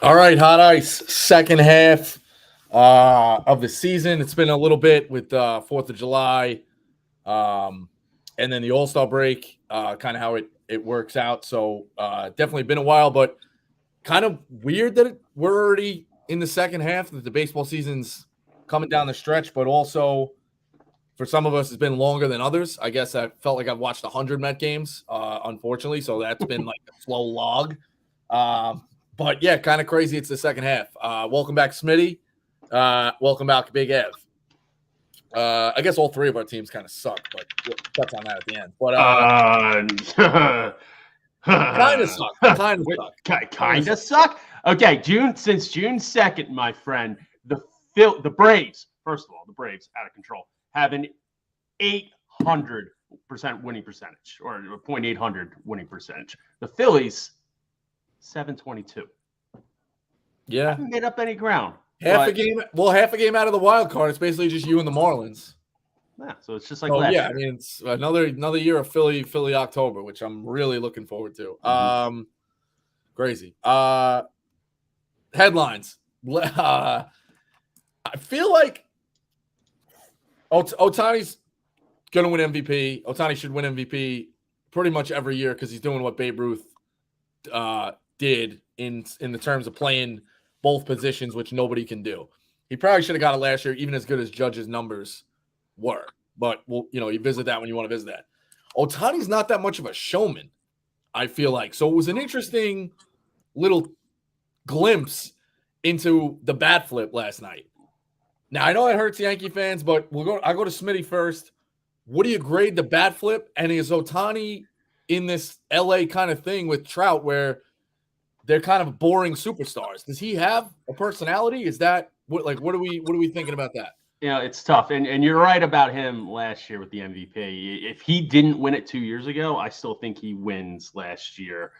All right, hot ice. Second half of the season. It's been a little bit with 4th of July, and then the All-Star break. Kind of how it works out. So definitely been a while, but kind of weird that we're already in the second half. That the baseball season's coming down the stretch, but also for some of us, it's been longer than others. I guess I felt like I've watched 100 Met games, unfortunately. So that's been like a slow log. But yeah, kind of crazy. It's the second half. Welcome back, Smitty. Welcome back, Big Ev. I guess all three of our teams kind of suck, but we'll touch on that at the end. But kind of suck. Kind of suck. Okay, since June 2nd, my friend, the Braves. First of all, the Braves out of control have an 800% winning percentage, or 0.800 winning percentage. The Phillies, 722. Yeah, haven't made up any ground. Half a game out of the wild card. It's basically just you and the Marlins. Yeah, so it's just like last year. I mean, it's another year of Philly October, which I'm really looking forward to. Mm-hmm. Crazy. Headlines. I feel like Ohtani's going to win MVP. Ohtani should win MVP pretty much every year because he's doing what Babe Ruth did in the terms of playing both positions, which nobody can do. He probably should have got it last year, even as good as Judge's numbers were. But you visit that when you want to visit that. Ohtani's not that much of a showman, I feel like. So it was an interesting little glimpse into the bat flip last night. Now, I know it hurts Yankee fans, but I go to Smitty first. What do you grade the bat flip? And is Ohtani in this LA kind of thing with Trout where they're kind of boring superstars? Does he have a personality? Is that what are we thinking about that? It's tough. And you're right about him last year with the MVP. If he didn't win it 2 years ago, I still think he wins last year,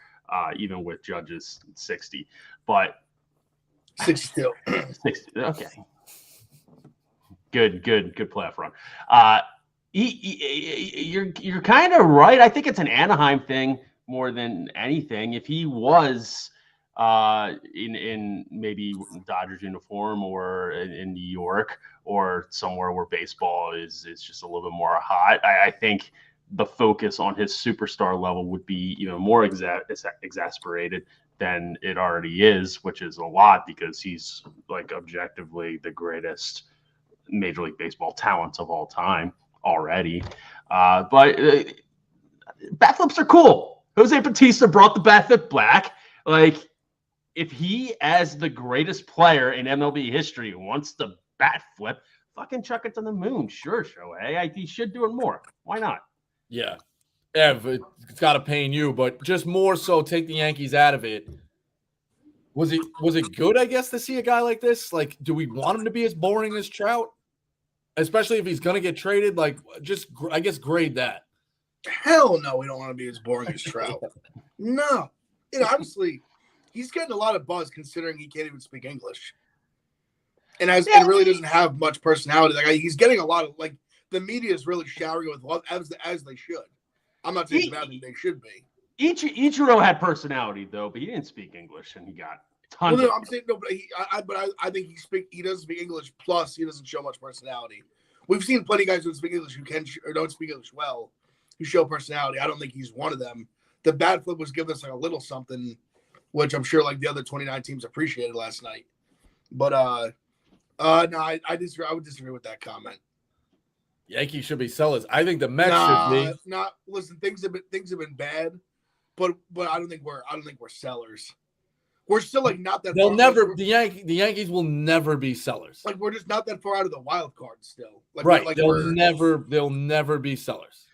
even with Judge's 60. But 62. 60. Okay. Good playoff run. You're kind of right. I think it's an Anaheim thing more than anything. If he was in maybe Dodgers uniform or in New York or somewhere where baseball is just a little bit more hot, I think the focus on his superstar level would be even more exasperated than it already is, which is a lot because he's like objectively the greatest Major League Baseball talents of all time already. But bat flips are cool. Jose Bautista brought the bat flip back. Like, if he, as the greatest player in MLB history, wants the bat flip, fucking chuck it to the moon. Sure, Shohei. He should do it more. Why not? Yeah. Ev, it's got to pain you, but just more so take the Yankees out of it. Was it good, I guess, to see a guy like this? Like, do we want him to be as boring as Trout? Especially if he's going to get traded? Like, just, I guess, grade that. Hell no, we don't want to be as boring as Trout. No. Obviously, he's getting a lot of buzz considering he can't even speak English. And and really doesn't have much personality. Like, he's getting a lot of, like, the media is really showering with love as they should. I'm not saying about them, they should be. Ichiro had personality though, but he didn't speak English, and he got tons. Well, no, I'm saying no, but I think he doesn't speak English. Plus, he doesn't show much personality. We've seen plenty of guys who speak English who can or don't speak English well, who show personality. I don't think he's one of them. The bat flip was giving us like a little something, which I'm sure like the other 29 teams appreciated last night. But no, I disagree. I would disagree with that comment. Yankees should be sellers. I think the Mets should be. Listen, things have been bad. But I don't think we're sellers. We're still like not that. They'll never. The Yankees will never be sellers. Like we're just not that far out of the wild card still. Like, right. Like they'll never be sellers.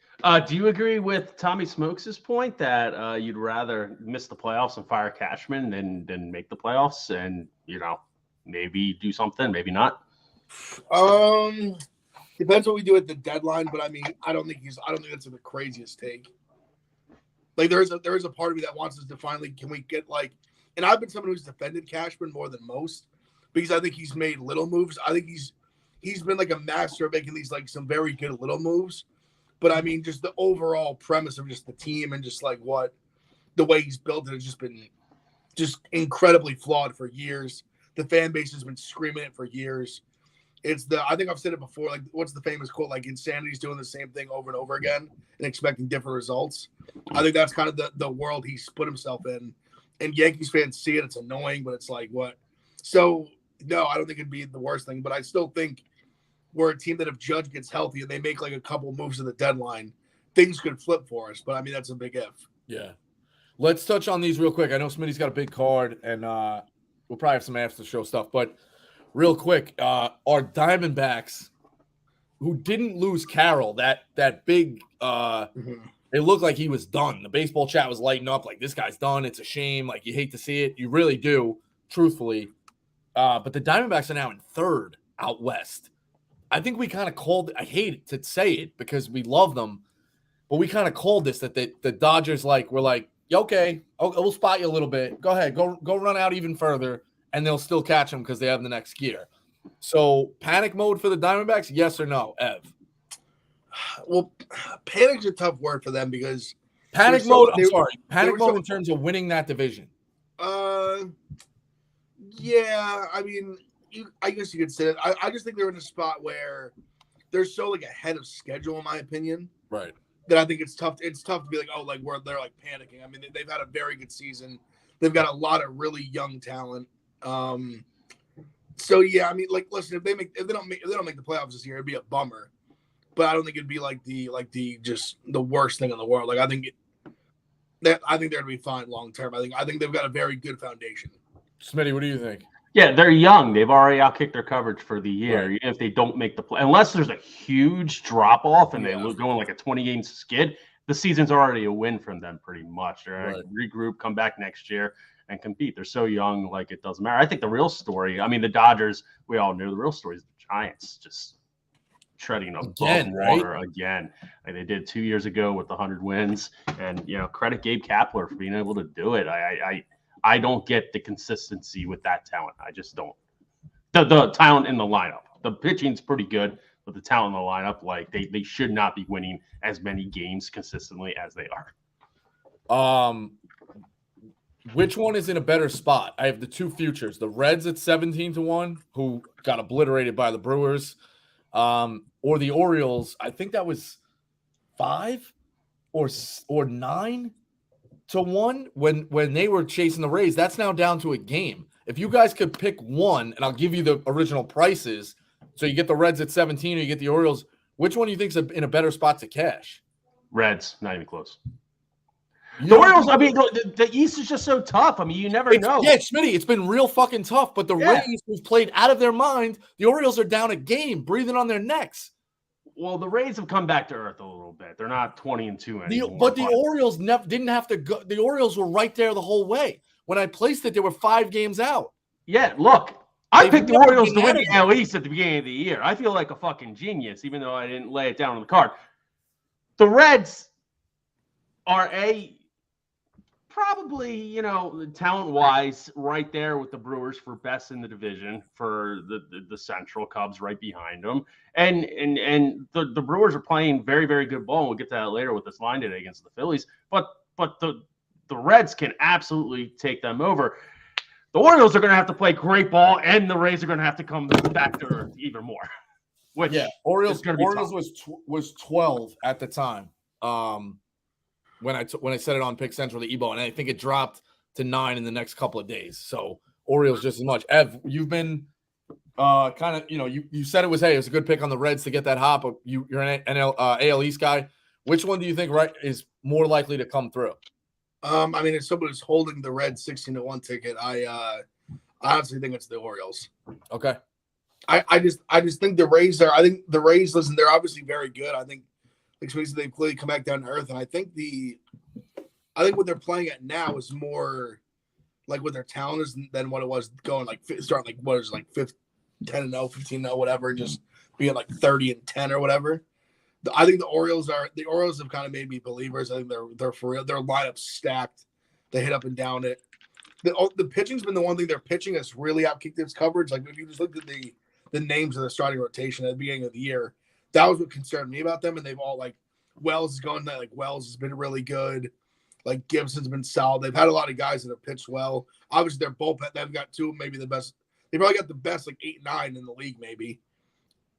Do you agree with Tommy Smokes' point that you'd rather miss the playoffs and fire Cashman than make the playoffs and maybe do something, maybe not? Depends what we do at the deadline, but I mean, I don't think that's the craziest take. Like there is a part of me that wants us to finally, can we get like, and I've been someone who's defended Cashman more than most because I think he's made little moves. I think he's been like a master of making these like some very good little moves. But I mean, just the overall premise of just the team and just like the way he's built it has just been just incredibly flawed for years. The fan base has been screaming it for years. I think I've said it before, like, what's the famous quote? Like, insanity's doing the same thing over and over again and expecting different results. I think that's kind of the world he's put himself in. And Yankees fans see it. It's annoying, but it's like, what? So, no, I don't think it'd be the worst thing. But I still think we're a team that if Judge gets healthy and they make like a couple moves at the deadline, things could flip for us. But, I mean, that's a big if. Yeah. Let's touch on these real quick. I know Smitty's got a big card, and we'll probably have some after show stuff. But real quick, our Diamondbacks, who didn't lose Carroll, that big it looked like he was done. The baseball chat was lighting up like, this guy's done. It's a shame. Like, you hate to see it. You really do, truthfully. But the Diamondbacks are now in third out west. I think we kind of called – I hate to say it because we love them, but we kind of called this that the Dodgers, like, were like, okay, we'll spot you a little bit. Go ahead. Go run out even further, and they'll still catch them because they have the next gear. So, panic mode for the Diamondbacks, yes or no, Ev? Well, panic's a tough word for them because panic mode in terms of winning that division. Yeah, I mean, I guess you could say that. I just think they're in a spot where they're so like ahead of schedule, in my opinion. Right. That I think it's tough. It's tough to be like, oh, like they're like panicking. I mean, they've had a very good season. They've got a lot of really young talent. So yeah, I mean, like, listen, if they don't make the playoffs this year, it'd be a bummer. But I don't think it'd be like the just the worst thing in the world. Like, I think they're gonna be fine long term. I think they've got a very good foundation. Smitty, what do you think? Yeah, they're young. They've already outkicked their coverage for the year. Right. Even if they don't make the play, unless there's a huge drop off and they go on like a 20-game skid, the season's already a win from them pretty much. They're gonna regroup, come back next year, and compete. They're so young, like, it doesn't matter. I think the real story, I mean, the Dodgers, we all knew. The real story is the Giants just treading above water again. Like they did 2 years ago with the 100 wins. And, credit Gabe Kapler for being able to do it. I don't get the consistency with that talent. I just don't. The talent in the lineup. The pitching's pretty good, but the talent in the lineup, like, they should not be winning as many games consistently as they are. Which one is in a better spot? I have the two futures. The Reds at 17-1, who got obliterated by the Brewers, or the Orioles. I think that was 5 or 9-1 when they were chasing the Rays. That's now down to a game. If you guys could pick one, and I'll give you the original prices, so you get the Reds at 17 or you get the Orioles, which one do you think is in a better spot to cash? Reds, not even close. The Orioles, I mean, the East is just so tough. I mean, you never know. Yeah, Smitty, it's been real fucking tough. But the Rays, who've played out of their mind, the Orioles are down a game, breathing on their necks. Well, the Rays have come back to earth a little bit. They're not 20-2 anymore. But the Orioles didn't have to go. The Orioles were right there the whole way. When I placed it, they were 5 games out. Yeah, look, I picked the Orioles to win the NL East at the beginning of the year. I feel like a fucking genius, even though I didn't lay it down on the card. The Reds are probably, talent-wise, right there with the Brewers for best in the division, for the Central. Cubs right behind them. And the Brewers are playing very, very good ball. We'll get to that later with this line today against the Phillies. But the Reds can absolutely take them over. The Orioles are going to have to play great ball, and the Rays are going to have to come back to earth even more. Which Orioles was 12 at the time. When I said it on Pick Central, the Ebo, and I think it dropped to 9 in the next couple of days. So Orioles just as much. Ev, you've been kind of, you said it was a good pick on the Reds to get that hop. But you're an AL East guy. Which one do you think is more likely to come through? I mean, if somebody's holding the Reds 16-1 ticket, I honestly think it's the Orioles. Okay. I just think the Rays are. I think the Rays. Listen, they're obviously very good. I think. They've clearly come back down to earth, and I think what they're playing at now is more like what their talent is than what it was going starting 10-0, 15-0, whatever, and just being like 30-10 or whatever. I think the Orioles have kind of made me believers. I think they're for real. Their lineup's stacked. They hit up and down it. The pitching's been the one thing they're pitching has really outkicked its coverage. Like if you just looked at the names of the starting rotation at the beginning of the year. That was what concerned me about them, and they've all Wells is going there. Wells has been really good. Like Gibson's been solid. They've had a lot of guys that have pitched well. Obviously, their bullpen, they've got two, maybe the best. They probably got the best, like 8-9 in the league, maybe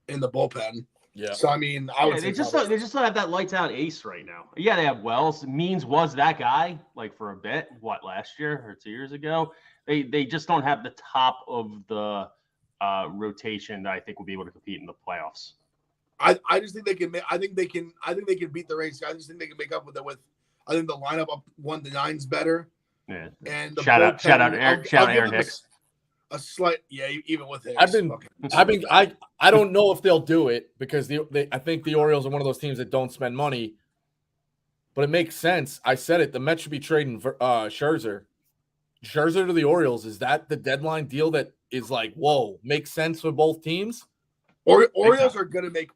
in the bullpen. Yeah. So I mean, I would say they just don't have that lights out ace right now. Yeah, they have Wells. Means was that guy like for a bit. What, last year or 2 years ago? They just don't have the top of the rotation that I think will be able to compete in the playoffs. I just think they can. I think they can beat the Rays. I just think they can make up with it. I think the lineup up 1-9's better. Yeah. And the shout out Aaron Hicks. A slight, even with Hicks. I don't know if they'll do it because I think the Orioles are one of those teams that don't spend money, but it makes sense. I said it. The Mets should be trading Scherzer to the Orioles. Is that the deadline deal that is like, whoa, makes sense for both teams? Orioles are gonna make.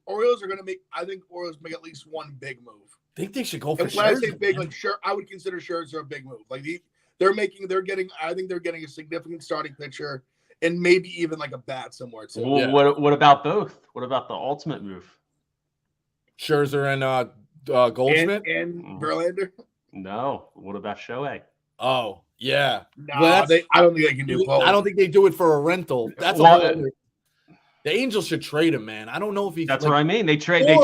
I think Orioles make at least one big move. I think they should go for Scherzer. When I say big, man. I would consider Scherzer a big move. Like I think they're getting a significant starting pitcher and maybe even like a bat somewhere too. Well, yeah. What about both? What about the ultimate move? Scherzer and Goldschmidt and Verlander? No. What about Shohei? Oh, yeah. No, I don't think they can do both. I don't think they do it for a rental. That's the Angels should trade him, man. I don't know if he's. That's what I mean. They trade him,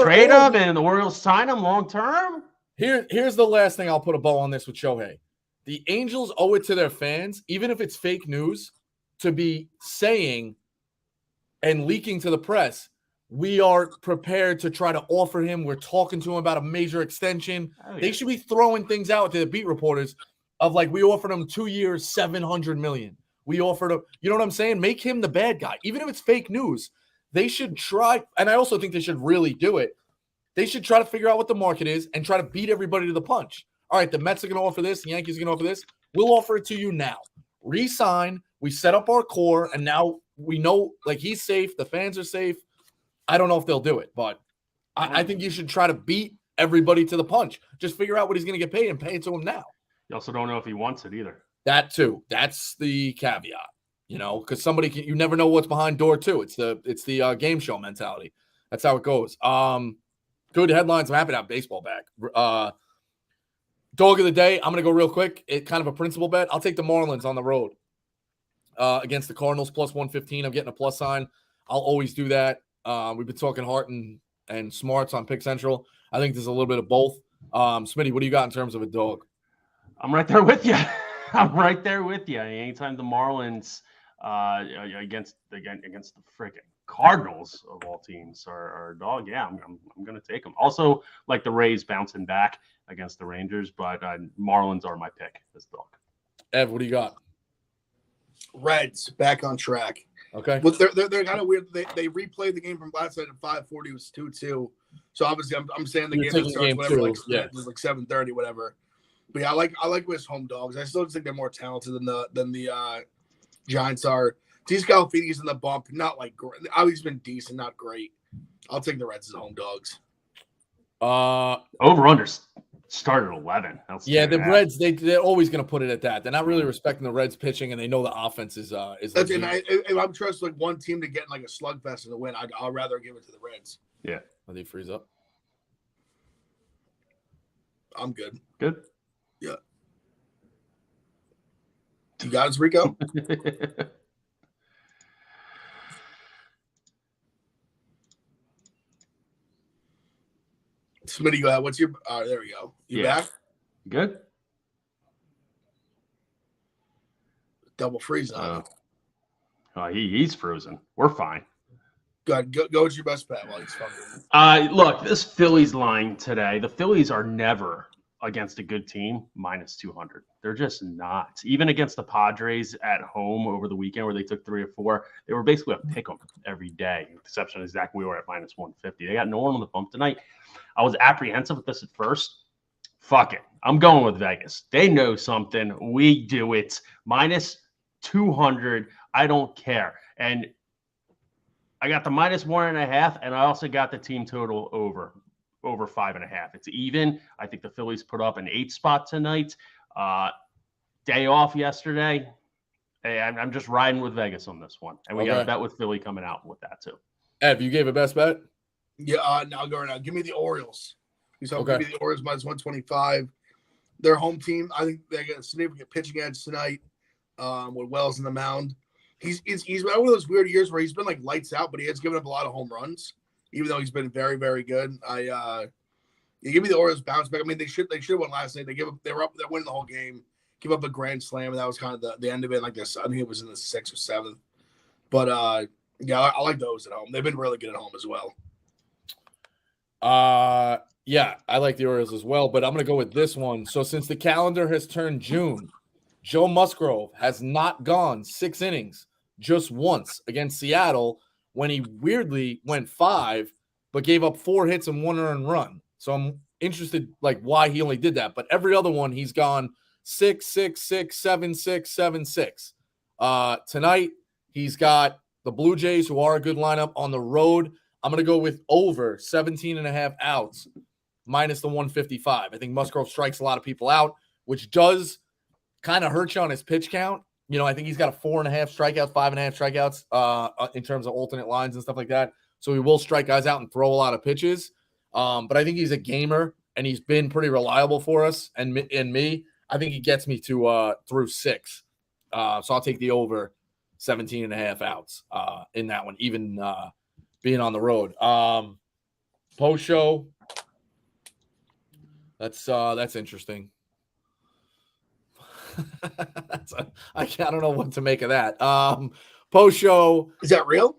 and the Orioles sign him long term. Here's the last thing I'll put a bow on this with Shohei. The Angels owe it to their fans, even if it's fake news, to be saying and leaking to the press, we are prepared to try to offer him. We're talking to him about a major extension. Oh, yeah. They should be throwing things out to the beat reporters of like, we offered him 2 years, $700 million. We offered him, you know what I'm saying? Make him the bad guy. Even if it's fake news, they should try. And I also think they should really do it. They should try to figure out what the market is and try to beat everybody to the punch. All right, the Mets are going to offer this. The Yankees are going to offer this. We'll offer it to you now. Re-sign. We set up our core, and now we know, like, he's safe. The fans are safe. I don't know if they'll do it, but I think you should try to beat everybody to the punch. Just figure out what he's going to get paid and pay it to him now. You also don't know if he wants it either. That too. That's the caveat, because you never know what's behind door two. It's the game show mentality. That's how it goes. Good headlines. I'm happy to have baseball back. Dog of the day, I'm going to go real quick. It's kind of a principal bet. I'll take the Marlins on the road against the Cardinals, plus 115. I'm getting a plus sign. I'll always do that. We've been talking Hart and Smarts on Pick Central. I think there's a little bit of both. Smitty, what do you got in terms of a dog? I'm right there with you. Anytime the Marlins against the freaking Cardinals of all teams are a dog, yeah, I'm going to take them. Also, like the Rays bouncing back against the Rangers, but Marlins are my pick this dog. Ev, what do you got? Reds back on track. Okay, but they're kind of weird. They replayed the game from last night at 5:40. It was 2-2. So obviously, I'm saying the game starts whatever, like 7:30, whatever. But yeah, I like West home dogs. I still think they're more talented than the Giants are. These Scalfini's in the bump, not like great. He's been decent, not great. I'll take the Reds as home dogs. Over under started 11. Yeah, the Reds they're always going to put it at that. They're not really respecting the Reds pitching, and they know the offense is. If I'm trusting like one team to get in like a slugfest and to win, I'll rather give it to the Reds. Yeah, Are they freeze up? I'm good. Good. Yeah. You got us, Rico? Smitty, go ahead. What's your – there we go. You back? Good. Double freeze on he's frozen. We're fine. Go ahead. Go with your best bet while he's fucking. Look, this Phillies line today, the Phillies are never against a good team minus 200. They're just not. Even against the Padres at home over the weekend where they took 3 or 4, they were basically a pick 'em every day, with the exception of Zach Wheeler at minus 150. They got no one on the bump tonight. I was apprehensive with this at first. Fuck it. I'm going with Vegas. They know something. We do it. Minus 200. I don't care. And I got the minus 1.5, and I also got the team total over 5.5. It's even. I think the Phillies put up an 8 spot tonight. Day off yesterday. Hey, I'm just riding with Vegas on this one. And we got a bet with Philly coming out with that too. Ev, you gave a best bet? Yeah, now go right now. Give me the Orioles. Give me the Orioles minus 125. Their home team, I think they got a significant pitching edge tonight with Wells in the mound. He's had one of those weird years where he's been like lights out, but he has given up a lot of home runs, even though he's been very, very good. You give me the Orioles bounce back. I mean, they should have won last night. They're winning the whole game, give up a grand slam, and that was kind of the end of it. Like this, I think it was in the 6th or 7th. But yeah, I like those at home. They've been really good at home as well. Yeah, I like the Orioles as well, but I'm going to go with this one. So since the calendar has turned June, Joe Musgrove has not gone 6 innings just once against Seattle when he weirdly went 5, but gave up 4 hits and 1 earned run. So I'm interested, like, why he only did that. But every other one, he's gone 6, 6, 6, 7, 6, 7, 6. Tonight, he's got the Blue Jays, who are a good lineup, on the road. I'm going to go with over 17.5 outs minus the 155. I think Musgrove strikes a lot of people out, which does kind of hurt you on his pitch count. You know, I think he's got a 4.5 strikeouts, 5.5 strikeouts in terms of alternate lines and stuff like that. So he will strike guys out and throw a lot of pitches. But I think he's a gamer, and he's been pretty reliable for us. And me, I think he gets me to through 6. So I'll take the over 17.5 outs in that one, even being on the road. Post show. That's interesting. I don't know what to make of that. Post show. Is that real?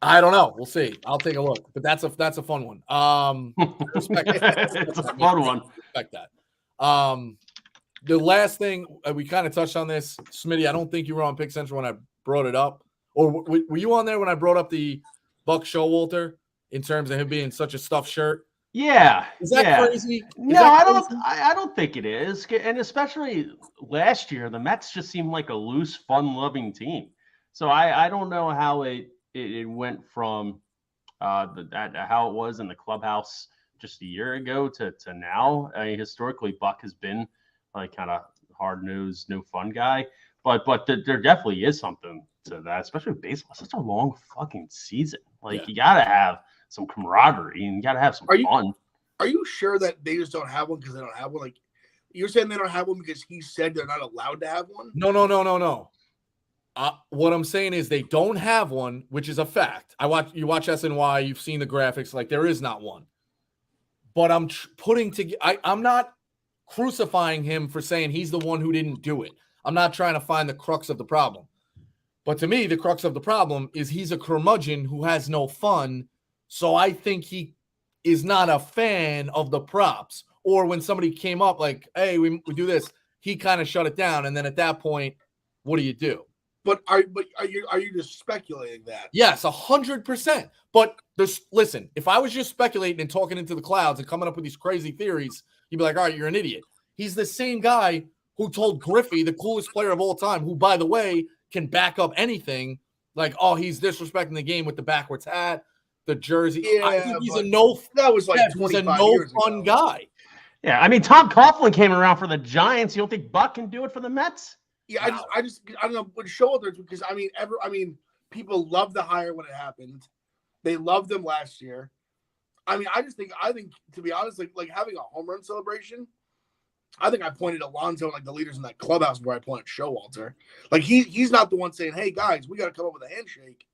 I don't know. We'll see. I'll take a look. But that's a fun one. Respect it's a fun one. Respect that. The last thing we kind of touched on this, Smitty. I don't think you were on Pick Central when I brought it up, or were you on there when I brought up the Buck Showalter in terms of him being such a stuffed shirt? Yeah. Is that crazy? I don't think it is. And especially last year, the Mets just seemed like a loose, fun-loving team. So I don't know how it went from how it was in the clubhouse just a year ago to now. I mean, historically, Buck has been like kind of hard-nosed, no fun guy. But there definitely is something to that, especially with baseball. It's such a long fucking season. Like, you got to have some camaraderie and you got to have some fun. Are you sure that they just don't have one because they don't have one? Like, you're saying they don't have one because he said they're not allowed to have one? No. What I'm saying is they don't have one, which is a fact. You watch SNY, you've seen the graphics. Like, there is not one. But I'm I'm not crucifying him for saying he's the one who didn't do it. I'm not trying to find the crux of the problem. But to me, the crux of the problem is he's a curmudgeon who has no fun. So I think he is not a fan of the props. Or when somebody came up like, hey, we do this, he kind of shut it down. And then at that point, what do you do? But are you just speculating that? Yes, 100%. But listen, if I was just speculating and talking into the clouds and coming up with these crazy theories, you'd be like, all right, you're an idiot. He's the same guy who told Griffey, the coolest player of all time, who, by the way, can back up anything, like, oh, he's disrespecting the game with the backwards hat, the jersey. Yeah, I think he's that was like 25 years fun ago. guy. Yeah, I mean, Tom Coughlin came around for the Giants. You don't think Buck can do it for the Mets? Yeah, No. I don't know what Showalter, because I mean, people love the hire when it happened. They loved them last year. I mean, I think to be honest, like having a home run celebration. I think I pointed Alonso and like the leaders in that clubhouse where I pointed Showalter. Like he's not the one saying, "Hey guys, we got to come up with a handshake."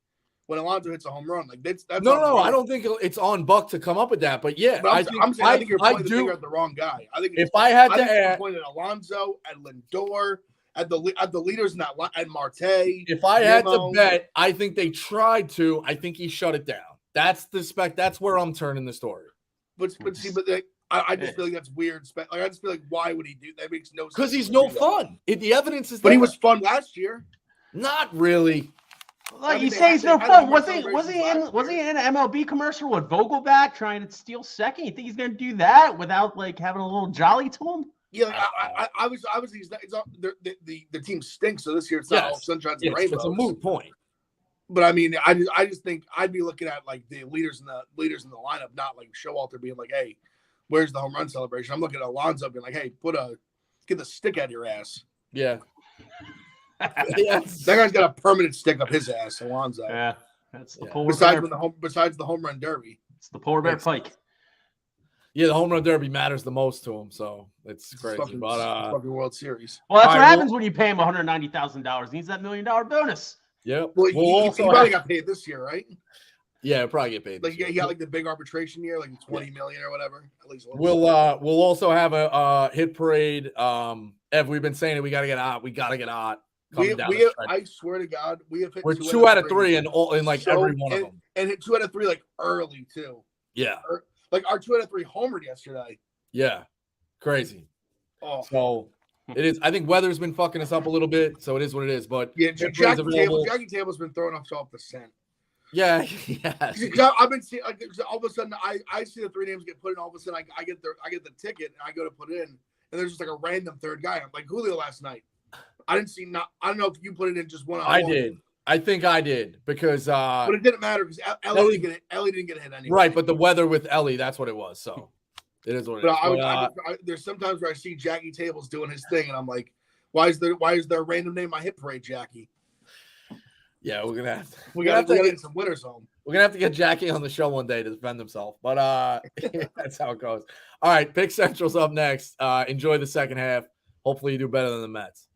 When Alonso hits a home run, like that's no. I don't think it's on Buck to come up with that. But yeah, I think you're pointing the finger at the wrong guy. I think if I had to add, pointed at Alonso, at Lindor, at the leaders in that line, at Marte. If I had to bet, I think they tried to. I think he shut it down. That's the spec. That's where I'm turning the story. But I just feel like that's weird. Like I just feel like why would he do that? Makes no sense. Because he's no fun. The evidence is. But he was fun last year. Not really. Like you say, he's no fun. Was he in an MLB commercial with Vogelback trying to steal second? You think he's going to do that without like having a little jolly to him? Yeah, like, obviously the team stinks. So this year it's not all sunshine and rainbows. It's a moot point. But I mean, I just think I'd be looking at like the leaders in the lineup, not like Showalter being like, hey, where's the home run celebration? I'm looking at Alonso being like, hey, get the stick out of your ass. Yeah. That guy's got a permanent stick up his ass, Alonso. Yeah, that's the besides the home run derby. It's the polar bear pike. Yeah, the home run derby matters the most to him, so it's crazy. Fucking World Series. Well, that's All what right, happens when you pay him $190,000. He needs that $1 million bonus. Yep. Well, We'll he also probably have- got paid this year, right? yeah, he'll probably get paid. Like this year. he got like the big arbitration year, like 20 million or whatever. At least We'll also have a hit parade. Ev, we've been saying it. We gotta get hot. We gotta get hot. I swear to God, we have hit We're 2 out of 3 in like every one of them. And hit 2 out of 3 like early too. Yeah. Like our 2 out of 3 homered yesterday. Yeah. Crazy. Oh. So it is. I think weather's been fucking us up a little bit, so it is what it is. But yeah, Jackie Table's been throwing us off the scent. Yeah, yeah. I've been seeing like all of a sudden I see the 3 names get put in. All of a sudden I get the ticket and I go to put it in, and there's just like a random third guy. I'm like Julio last night. I didn't see. I don't know if you put it in just one. I did. I think I did because. But it didn't matter because Ellie didn't get a hit anyway. Right, but the weather with Ellie, that's what it was. So it is what it is. There's sometimes where I see Jackie Tables doing his thing, and I'm like, why is there a random name on hit parade, Jackie? Yeah, we're gonna have to. We got to get some winners home. We're gonna have to get Jackie on the show one day to defend himself, but that's how it goes. All right, Pick Central's up next. Enjoy the second half. Hopefully, you do better than the Mets.